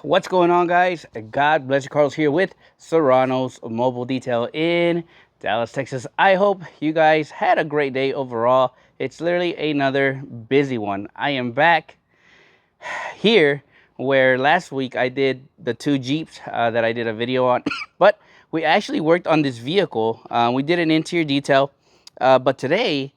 What's going on, guys? God bless you. Carlos here with Serranos Mobile Detail in Dallas, Texas. I hope you guys had a great day overall. It's literally another busy one. I am back here where last week I did the two Jeeps that I did a video on, but we actually worked on this vehicle. We did an interior detail, but today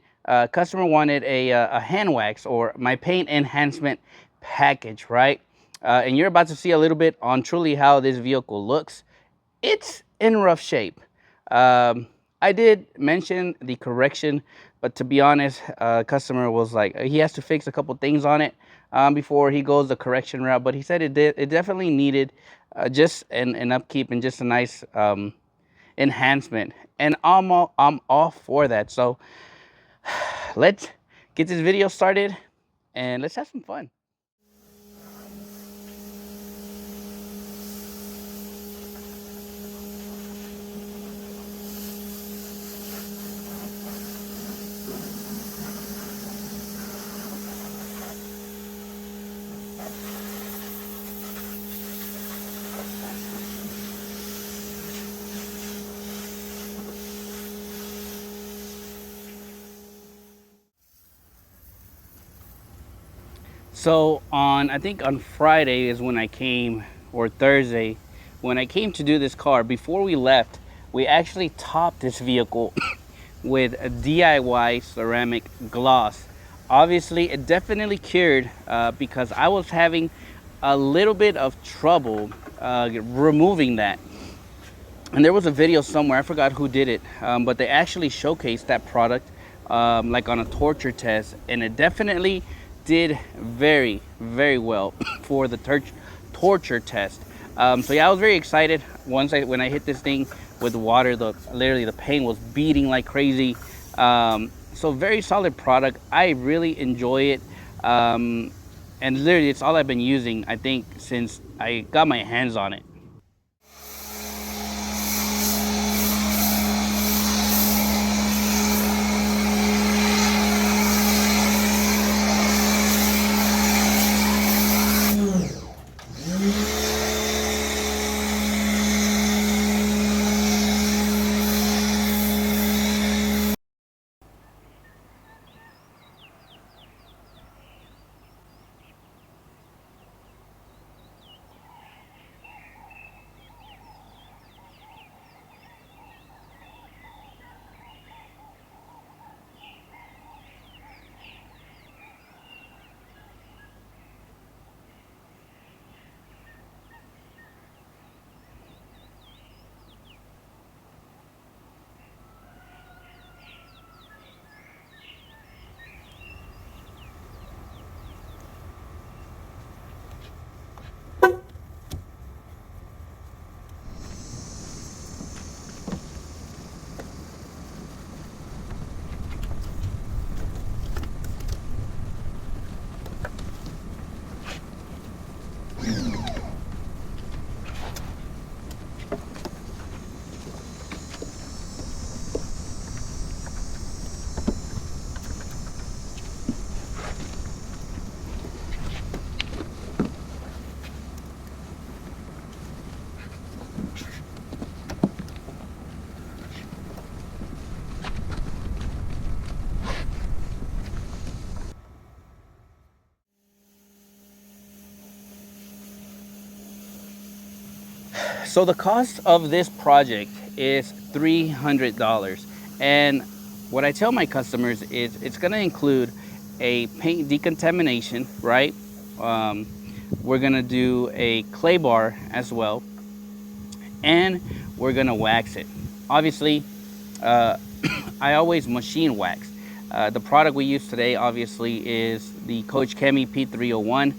customer wanted a hand wax or my paint enhancement package, right? And you're about to see a little bit on truly how this vehicle looks. It's in rough shape. I did mention the correction, but to be honest, customer was like, he has to fix a couple things on it before he goes the correction route. But he said it definitely needed just an upkeep and just a nice enhancement. And I'm all for that. So let's get this video started and let's have some fun. So I think on Friday is when I came, or Thursday, when I came to do this car. Before we left, we actually topped this vehicle with a DIY ceramic gloss. Obviously, it definitely cured because I was having a little bit of trouble removing that. And there was a video somewhere, I forgot who did it, but they actually showcased that product like on a torture test, and it definitely did very, very well for the torture test. So yeah, I was very excited when I hit this thing with water. Literally the paint was beating like crazy. So very solid product. I really enjoy it, and literally it's all I've been using, I think, since I got my hands on it. So the cost of this project is $300, and what I tell my customers is it's going to include a paint decontamination, right? We're going to do a clay bar as well, and we're going to wax it. Obviously, I always machine wax. The product we use today obviously is the Coach Chemi P301.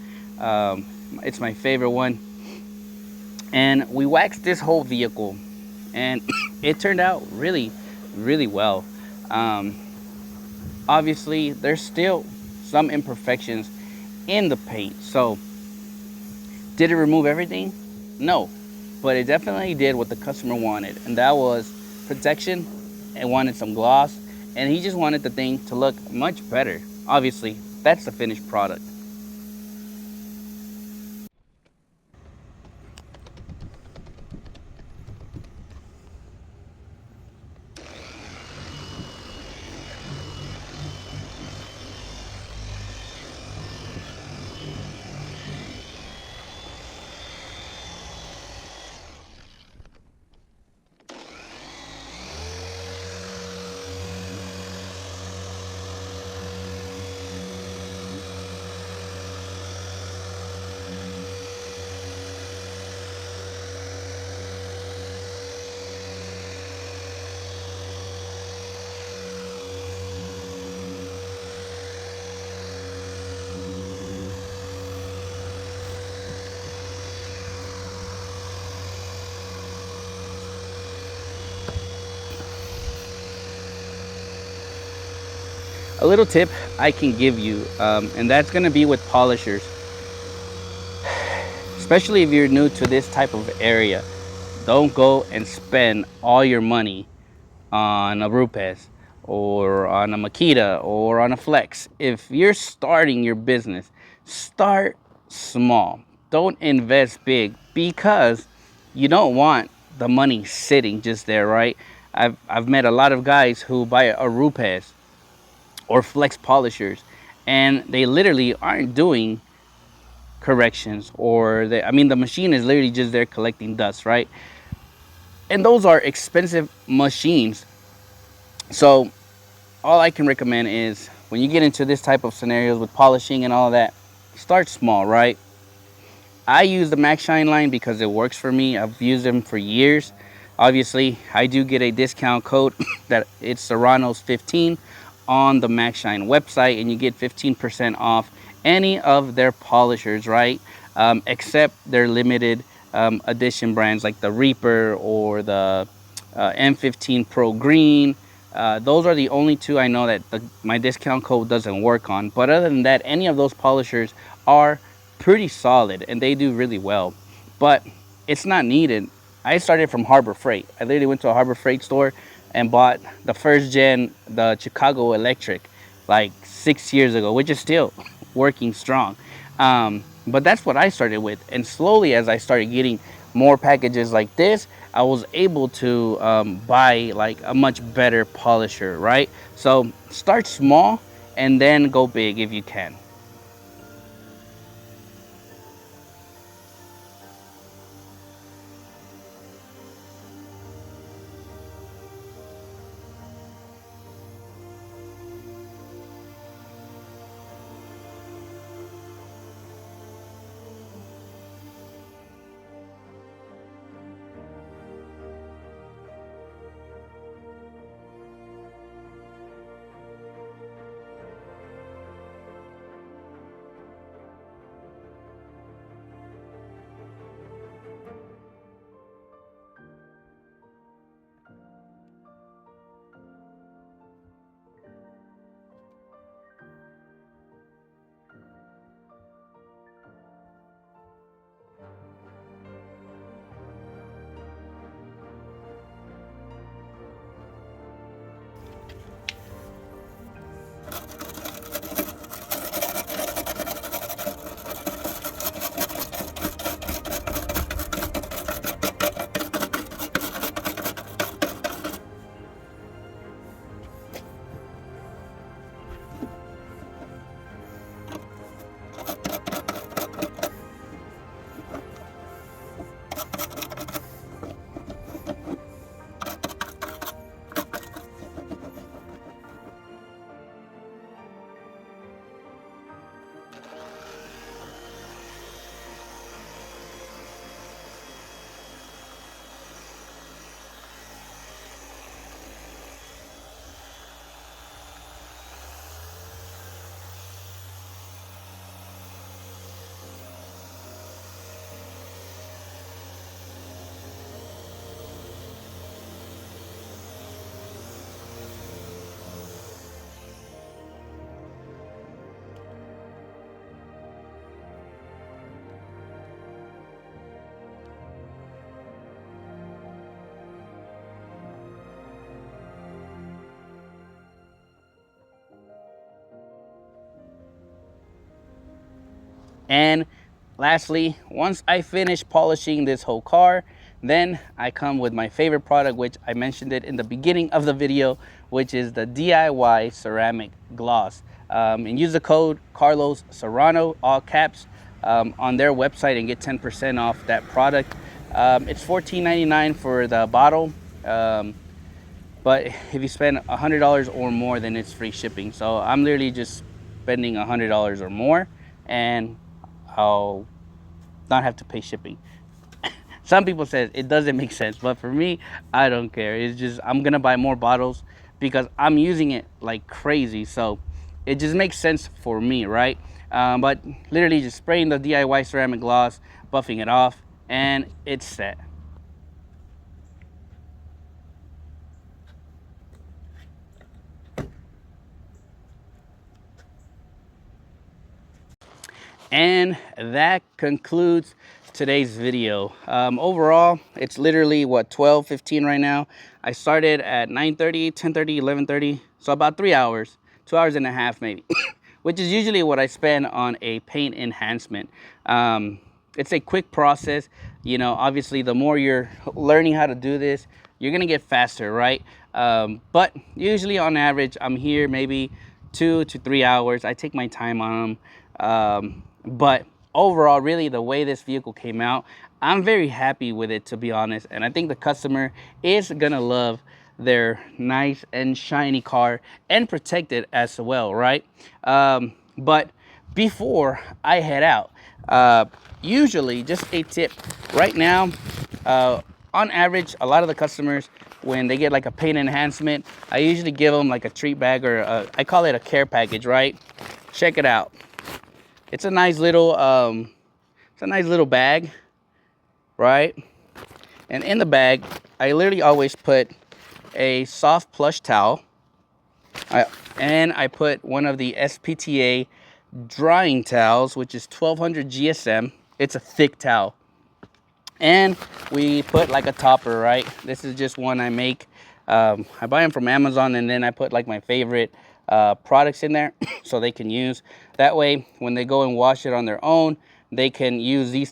It's my favorite one. And we waxed this whole vehicle, and it turned out really, really well. Obviously, there's still some imperfections in the paint. So, did it remove everything? No, but it definitely did what the customer wanted, and that was protection and wanted some gloss, and he just wanted the thing to look much better. Obviously, that's the finished product. A little tip I can give you, and that's going to be with polishers, especially if you're new to this type of area. Don't go and spend all your money on a Rupes or on a Makita or on a Flex. If you're starting your business, start small. Don't invest big because you don't want the money sitting just there, right? I've met a lot of guys who buy a Rupes or Flex polishers and they literally aren't doing corrections, or I mean the machine is literally just there collecting dust, right? And those are expensive machines. So all I can recommend is when you get into this type of scenarios with polishing and all of that, start small, right? I use the Max Shine line because it works for me. I've used them for years. Obviously, I do get a discount code that it's Serranos 15 on the Max Shine website, and you get 15% off any of their polishers, right? Except their limited edition brands like the Reaper or the M15 Pro Green. Those are the only two I know that my discount code doesn't work on. But other than that, any of those polishers are pretty solid and they do really well. But it's not needed. I started from Harbor Freight. I literally went to a Harbor Freight store and bought the first gen, the Chicago Electric, like 6 years ago, which is still working strong. But that's what I started with. And slowly, as I started getting more packages like this, I was able to buy like a much better polisher, right? So start small and then go big if you can. And lastly, once I finish polishing this whole car, then I come with my favorite product, which I mentioned it in the beginning of the video, which is the DIY ceramic gloss. And use the code Carlos Serrano, all caps, on their website and get 10% off that product. It's $14.99 for the bottle. But if you spend $100 or more, then it's free shipping. So I'm literally just spending $100 or more, and I'll not have to pay shipping. Some people say it doesn't make sense, but for me, I don't care. It's just I'm gonna buy more bottles because I'm using it like crazy. So it just makes sense for me, right? But literally just spraying the DIY ceramic gloss, buffing it off, and it's set. And that concludes today's video. Overall, it's literally what, 12:15 right now. I started at 9:30, 10:30, 11:30, so about 3 hours, 2 hours and a half maybe, which is usually what I spend on a paint enhancement. It's a quick process. You know, obviously the more you're learning how to do this, you're gonna get faster, right? But usually on average, I'm here maybe 2 to 3 hours. I take my time on them. But overall, really, the way this vehicle came out, I'm very happy with it, to be honest. And I think the customer is gonna love their nice and shiny car and protect it as well, right? But before I head out, usually just a tip right now, on average, a lot of the customers, when they get like a paint enhancement, I usually give them like a treat bag, or I call it a care package, right? Check it out. It's a nice little bag, right? And in the bag, I literally always put a soft plush towel, and I put one of the SPTA drying towels, which is 1200 GSM. It's a thick towel. And we put like a topper, right? This is just one I make. I buy them from Amazon, and then I put like my favorite products in there so they can use. That way, when they go and wash it on their own, they can use these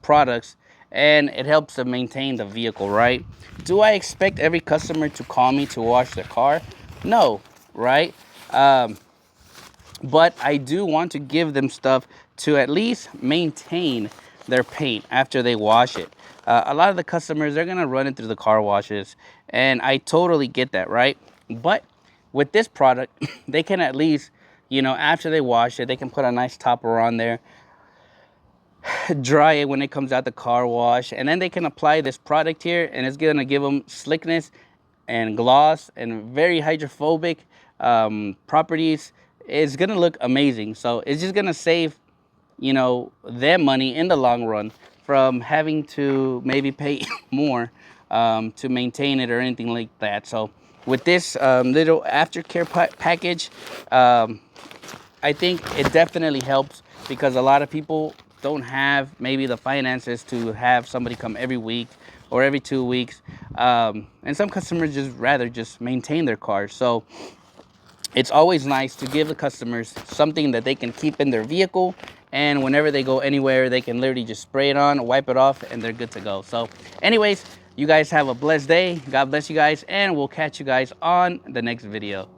products, and it helps them maintain the vehicle, right? Do I expect every customer to call me to wash their car? No, right? But I do want to give them stuff to at least maintain their paint after they wash it. A lot of the customers, they're gonna run it through the car washes, and I totally get that, right? But with this product, they can at least, you know, after they wash it, they can put a nice topper on there, dry it when it comes out the car wash, and then they can apply this product here, and it's gonna give them slickness and gloss and very hydrophobic properties. It's gonna look amazing. So it's just gonna save, you know, them money in the long run from having to maybe pay more to maintain it or anything like that. So with this little aftercare package, I think it definitely helps, because a lot of people don't have maybe the finances to have somebody come every week or every 2 weeks, and some customers just rather just maintain their cars. So it's always nice to give the customers something that they can keep in their vehicle, and whenever they go anywhere, they can literally just spray it on, wipe it off, and they're good to go. So anyways, you guys have a blessed day. God bless you guys, and we'll catch you guys on the next video.